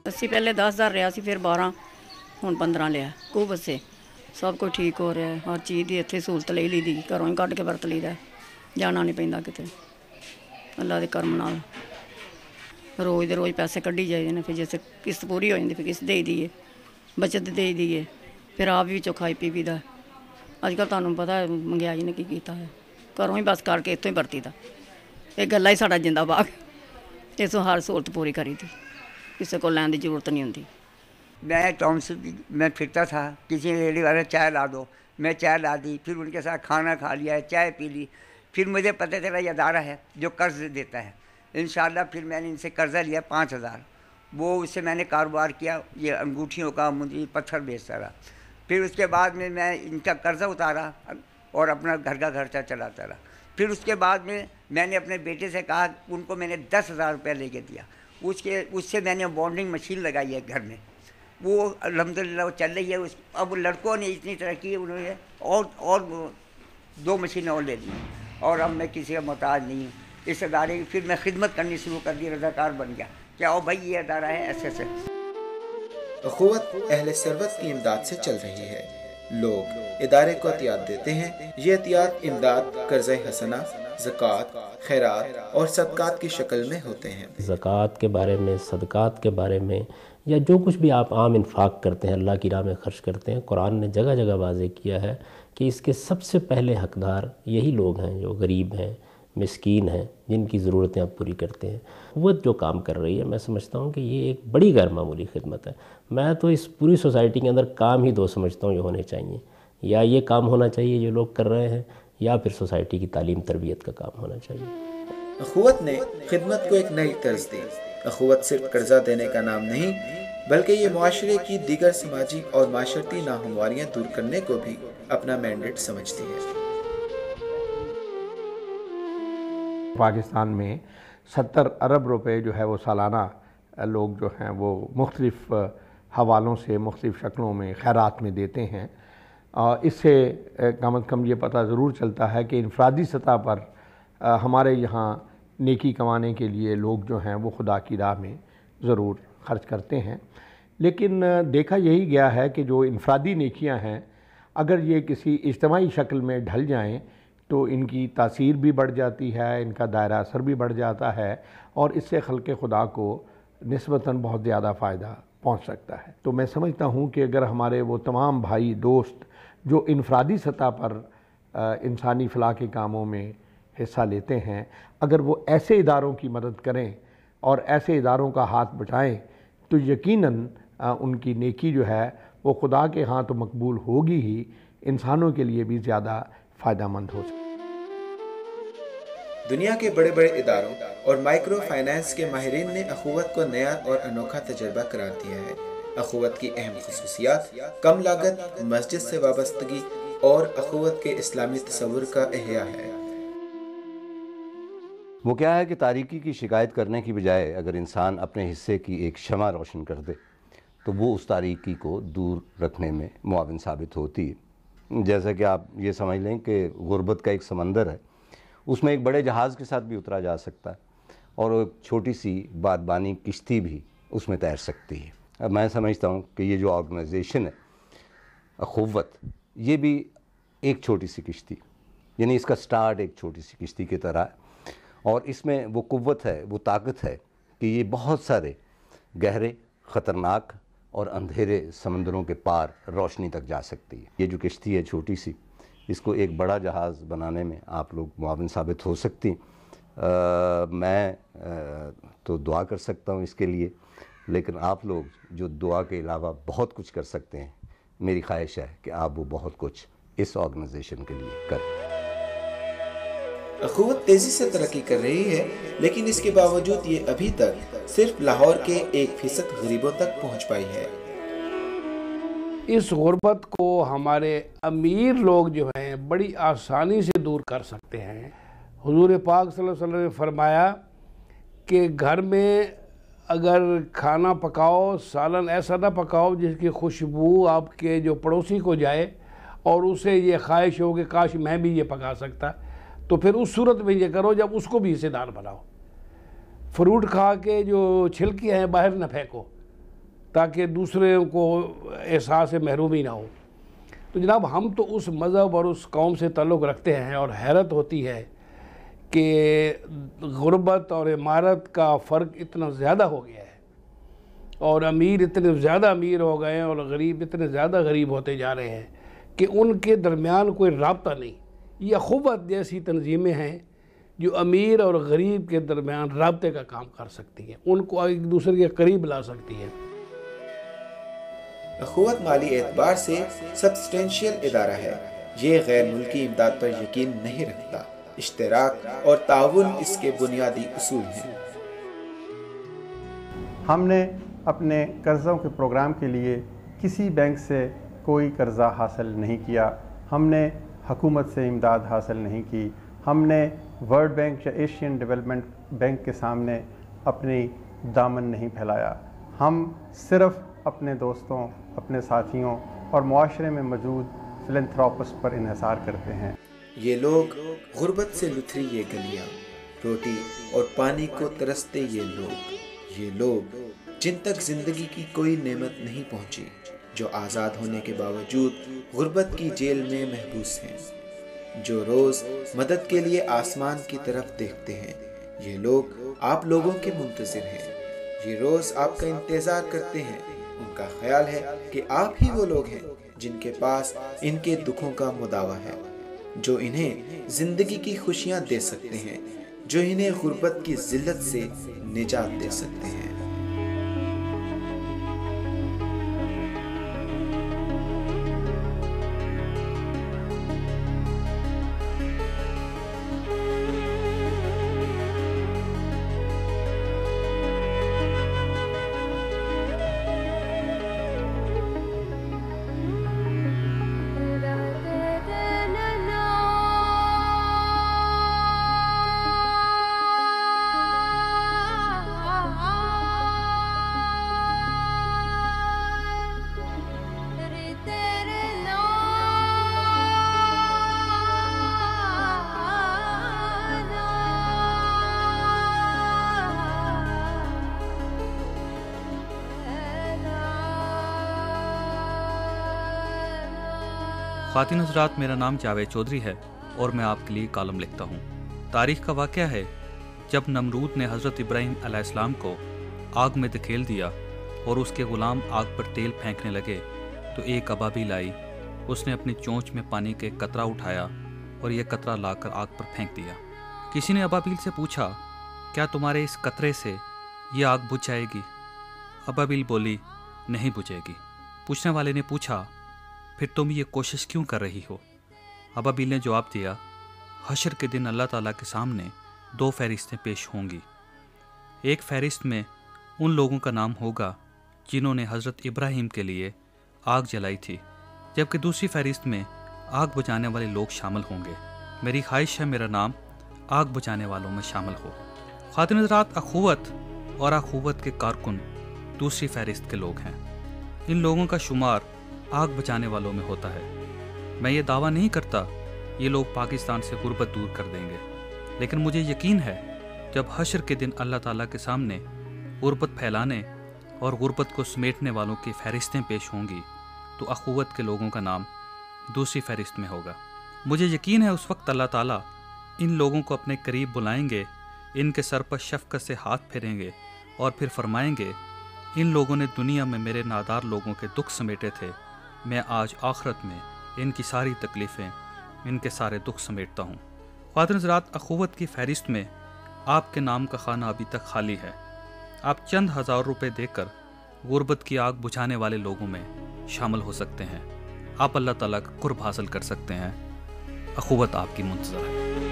ਅਸੀਂ ਪਹਿਲੇ 10,000 ਲਿਆ ਸੀ, ਫਿਰ 12, ਹੁਣ 15 ਲਿਆ। ਕੋ ਬੱਸੇ ਸਭ ਕੁਝ ਠੀਕ ਹੋ ਰਿਹਾ, ਹਰ ਚੀਜ਼ ਦੀ ਇੱਥੇ ਸਹੂਲਤ ਲੈ ਲਈ ਦੀ, ਘਰੋਂ ਹੀ ਕੱਢ ਕੇ ਵਰਤ ਲਈਦਾ, ਜਾਣਾ ਨਹੀਂ ਪੈਂਦਾ ਕਿਤੇ। ਅੱਲਾ ਦੇ ਕਰਮ ਨਾਲ ਰੋਜ਼ ਦੇ ਰੋਜ਼ ਪੈਸੇ ਕੱਢੀ ਜਾਈਦੇ ਨੇ, ਫਿਰ ਜਿਸ ਕਿਸ਼ਤ ਪੂਰੀ ਹੋ ਜਾਂਦੀ ਫਿਰ ਕਿਸ਼ਤ ਦੇ ਦਈਏ, ਬੱਚਤ ਦੇ ਦਈਏ, ਫਿਰ ਆਪ ਵੀ ਵਿੱਚੋਂ ਖਾਈ ਪੀ ਦਾ। ਅੱਜ ਕੱਲ੍ਹ ਤੁਹਾਨੂੰ ਪਤਾ ਮਹਿੰਗਾਈ ਨੇ ਕੀ ਕੀਤਾ ਹੈ, ਘਰੋਂ ਹੀ ਬਸ ਕਰਕੇ ਇੱਥੋਂ ਹੀ ਵਰਤੀ ਦਾ। ਇਹ ਗੱਲਾਂ ਹੀ ਸਾਡਾ ਜਿੰਦਾਬਾਦ, ਇਸੋਂ ਹਰ ਸਹੂਲਤ पूरी करी थी, किसी को लेने की जरूरत नहीं होती। मैं टाउनशिप में फिरता था, किसी रेडी वाले चाय ला दो, मैं चाय ला दी, फिर उनके साथ खाना खा लिया, चाय पी ली। फिर मुझे पता चला ये अदारा है जो कर्ज़ देता है। इंशाल्लाह फिर मैंने इनसे कर्ज़ा लिया 5,000, वो उससे मैंने कारोबार किया, ये अंगूठियों का मुझे पत्थर बेचता रहा। फिर उसके बाद में मैं इनका कर्ज़ा उतारा और अपना घर का खर्चा चलाता रहा। फिर उसके बाद में मैंने अपने बेटे से कहा, उनको मैंने 10,000 रुपये लेके दिया। उससे मैंने बॉन्डिंग मशीन लगाई है घर में, वो अल्हम्दुलिल्लाह वो चल रही है। अब लड़कों ने इतनी तरक्की, उन्होंने और 2 मशीनें और ले ली, और अब मैं किसी का मोहताज नहीं हूँ। इस अदारे की फिर मैं खिदमत करनी शुरू कर दी, रज़ाकार बन गया कि आओ भाई ये अदारा है ऐसे। अखुवत अहले सरवत की इमदाद से चल रही है। लोग इदारे को अतियात देते हैं। ये अतियात इमदाद, कर्ज़ हसना, ज़कात, खैरात और सदक़ात की शक्ल में होते हैं। ज़कात के बारे में, सदक़ात के बारे में, या जो कुछ भी आप आम इन्फ़ाक़ करते हैं, अल्लाह की राह में खर्च करते हैं, कुरान ने जगह जगह वाज़ेह किया है कि इसके सबसे पहले हक़दार यही लोग हैं जो गरीब हैं, मिस्कीन हैं, जिनकी ज़रूरतें आप पूरी करते हैं। वो जो काम कर रही है, मैं समझता हूँ कि ये एक बड़ी गैर मामूली खिदमत है। मैं तो इस पूरी सोसाइटी के अंदर काम ही 2 समझता हूँ ये होने चाहिए, या ये काम होना चाहिए जो लोग कर रहे हैं, या फिर सोसाइटी की तालीम तरबियत का काम होना चाहिए। अखुवत ने खिदमत को एक नई तर्ज दी। अखुवत सिर्फ कर्जा देने का नाम नहीं, बल्कि ये मुआशरे की दीगर समाजी और माशरती नाहमवारियाँ दूर करने को भी अपना मैंडेट समझती है। पाकिस्तान में 70 अरब रुपए जो है वो सालाना लोग जो हैं वो मुख्तलिफ़ हवालों से मुख्तलिफ़ शक्लों में खैरात में देते हैं। इससे कम अज़ कम ये पता ज़रूर चलता है कि इनफरादी सतह पर हमारे यहाँ नेकी कमाने के लिए लोग जो हैं वो खुदा की राह में ज़रूर खर्च करते हैं। लेकिन देखा यही गया है कि जो इनफरादी नेकियां हैं, अगर ये किसी इज्तिमाई शक्ल में ढल जाएं तो इनकी तासीर भी बढ़ जाती है, इनका दायरा असर भी बढ़ जाता है, और इससे खल्क़े खुदा को निस्बतन बहुत ज़्यादा फ़ायदा पहुंच सकता है। तो मैं समझता हूं कि अगर हमारे वो तमाम भाई दोस्त जो इनफरादी सतह पर इंसानी फ़लाह के कामों में हिस्सा लेते हैं, अगर वो ऐसे इदारों की मदद करें और ऐसे इदारों का हाथ बटाएं, तो यकीनन उनकी नेकी जो है वो खुदा के हाँ तो मकबूल होगी ही, इंसानों के लिए भी ज़्यादा फ़ायदेमंद हो सकती है। दुनिया के बड़े बड़े इदारों और माइक्रो फाइनेंस के माहिरीन ने अखुवत को नया और अनोखा तजर्बा करार दिया है। अखुवत की अहम खसूसियात कम लागत, मस्जिद से वाबस्तगी और अखुवत के इस्लामी तसव्वुर का इहया है। वो क्या है कि तारीकी की शिकायत करने की बजाय अगर इंसान अपने हिस्से की एक शमा रोशन कर दे तो वो उस तारीकी को दूर रखने में मुआविन साबित होती है। जैसा कि आप ये समझ लें कि गुर्बत का एक समंदर है, उसमें एक बड़े जहाज़ के साथ भी उतरा जा सकता है और एक छोटी सी बादबानी किश्ती भी उसमें तैर सकती है। अब मैं समझता हूँ कि ये जो ऑर्गेनाइजेशन है अखुवत, ये भी एक छोटी सी किश्ती, यानी इसका स्टार्ट एक छोटी सी किश्ती की तरह है, और इसमें वो कुव्वत है, वो ताकत है कि ये बहुत सारे गहरे, ख़तरनाक और अंधेरे समंदरों के पार रोशनी तक जा सकती है। ये जो किश्ती है छोटी सी, इसको एक बड़ा जहाज़ बनाने में आप लोग मुआविन साबित हो सकती। मैं तो दुआ कर सकता हूँ इसके लिए, लेकिन आप लोग जो दुआ के अलावा बहुत कुछ कर सकते हैं, मेरी ख्वाहिश है कि आप वो बहुत कुछ इस ऑर्गेनाइजेशन के लिए करें। अखुवत तेज़ी से तरक्की कर रही है, लेकिन इसके बावजूद ये अभी तक सिर्फ लाहौर के 1% गरीबों तक पहुँच पाई है। इस गुर्बत को हमारे अमीर लोग जो हैं बड़ी आसानी से दूर कर सकते हैं। हुजूर पाक सल्लल्लाहु अलैहि वसल्लम ने फरमाया कि घर में अगर खाना पकाओ, सालन ऐसा ना पकाओ जिसकी खुशबू आपके जो पड़ोसी को जाए और उसे ये ख्वाहिश हो कि काश मैं भी ये पका सकता, तो फिर उस सूरत में ये करो जब उसको भी हिस्सेदार बनाओ। फ्रूट खा के जो छिलके हैं बाहर न फेंको, ताकि दूसरे को एहसास महरूमी ना हो। तो जनाब हम तो उस मज़हब और उस कौम से ताल्लुक़ रखते हैं और हैरत होती है कि गुर्बत और इमारत का फ़र्क इतना ज़्यादा हो गया है और अमीर इतने ज़्यादा अमीर हो गए हैं और गरीब इतने ज़्यादा गरीब होते जा रहे हैं कि उनके दरमियान कोई राब्ता नहीं। ये अख़ुवत जैसी तंजीमें हैं जो अमीर और गरीब के दरमियान राब्ते का काम कर सकती हैं, उनको एक दूसरे के करीब ला सकती हैं। अख़ुवत माली एतबार से सब्सटेंशियल इदारा है। ये गैर मुल्की इमदाद पर यकीन नहीं रखता। इश्तराक और ताउन इसके बुनियादी उसूल हैं। हमने अपने कर्ज़ों के प्रोग्राम के लिए किसी बैंक से कोई कर्ज़ा हासिल नहीं किया, हमने हुकूमत से इमदाद हासिल नहीं की, हमने वर्ल्ड बैंक या एशियन डेवलपमेंट बैंक के सामने अपनी दामन नहीं फैलाया। हम सिर्फ़ अपने दोस्तों, अपने साथियों और मुआशरे में मौजूद फिलैंथ्रोपिस्ट पर इन्हिसार करते हैं। ये लोग गुर्बत से लुथरी ये गलियां, रोटी और पानी को तरसते ये लोग जिन तक जिंदगी की कोई नेमत नहीं पहुंची, जो आज़ाद होने के बावजूद गुर्बत की जेल में महबूस हैं, जो रोज़ मदद के लिए आसमान की तरफ देखते हैं। ये लोग आप लोगों के मुंतज़िर हैं, ये रोज़ आपका इंतज़ार करते हैं। उनका ख्याल है कि आप ही वो लोग हैं जिनके पास इनके दुखों का मुदावा है, जो इन्हें ज़िंदगी की खुशियाँ दे सकते हैं, जो इन्हें गुर्बत की ज़िल्लत से निजात दे सकते हैं। ख़वातीन हज़रात, मेरा नाम जावेद चौधरी है और मैं आपके लिए कॉलम लिखता हूँ। तारीख़ का वाक़या है जब नमरूद ने हज़रत इब्राहीम अलैहिस्सलाम को आग में धकेल दिया और उसके ग़ुलाम आग पर तेल फेंकने लगे तो एक अबाबील आई। उसने अपनी चोंच में पानी के कतरा उठाया और यह कतरा लाकर आग पर फेंक दिया। किसी ने अबाबील से पूछा, क्या तुम्हारे इस कतरे से ये आग बुझ जाएगी? अबाबील बोली, नहीं बुझेगी। पूछने वाले ने पूछा, फिर तुम ये कोशिश क्यों कर रही हो? अबाबील ने जवाब दिया, हशर के दिन अल्लाह ताला के सामने दो फहरिस्तें पेश होंगी। एक फहरिस्त में उन लोगों का नाम होगा जिन्होंने हज़रत इब्राहीम के लिए आग जलाई थी, जबकि दूसरी फहरिस्त में आग बुझाने वाले लोग शामिल होंगे। मेरी ख्वाहिश है मेरा नाम आग बुझाने वालों में शामिल हो। ख़वातीन हज़रात, अख़ुवत और अख़ुवत के कारकुन दूसरी फहरिस्त के लोग हैं। इन लोगों का शुमार आग बचाने वालों में होता है। मैं ये दावा नहीं करता ये लोग पाकिस्तान से गुर्बत दूर कर देंगे, लेकिन मुझे यकीन है जब हशर के दिन अल्लाह ताला के सामने गुर्बत फैलाने और गुर्बत को समेटने वालों की फहरिस्तें पेश होंगी तो अख़ुवत के लोगों का नाम दूसरी फहरिस्त में होगा। मुझे यकीन है उस वक्त अल्लाह ताला इन लोगों को अपने करीब बुलाएंगे, इनके सर पर शफ़क़त से हाथ फेरेंगे और फिर फरमाएंगे, इन लोगों ने दुनिया में मेरे नादार लोगों के दुख समेटे थे, मैं आज आखिरत में इनकी सारी तकलीफ़ें, इनके सारे दुख समेटता हूँ। ख़वातीन हज़रात, अख़ुवत की फ़हरिस्त में आपके नाम का खाना अभी तक खाली है। आप चंद हज़ार रुपये देकर गुर्बत की आग बुझाने वाले लोगों में शामिल हो सकते हैं। आप अल्लाह ताला का कुर्ब हासिल कर सकते हैं। अख़ुवत आपकी मुंतज़र है।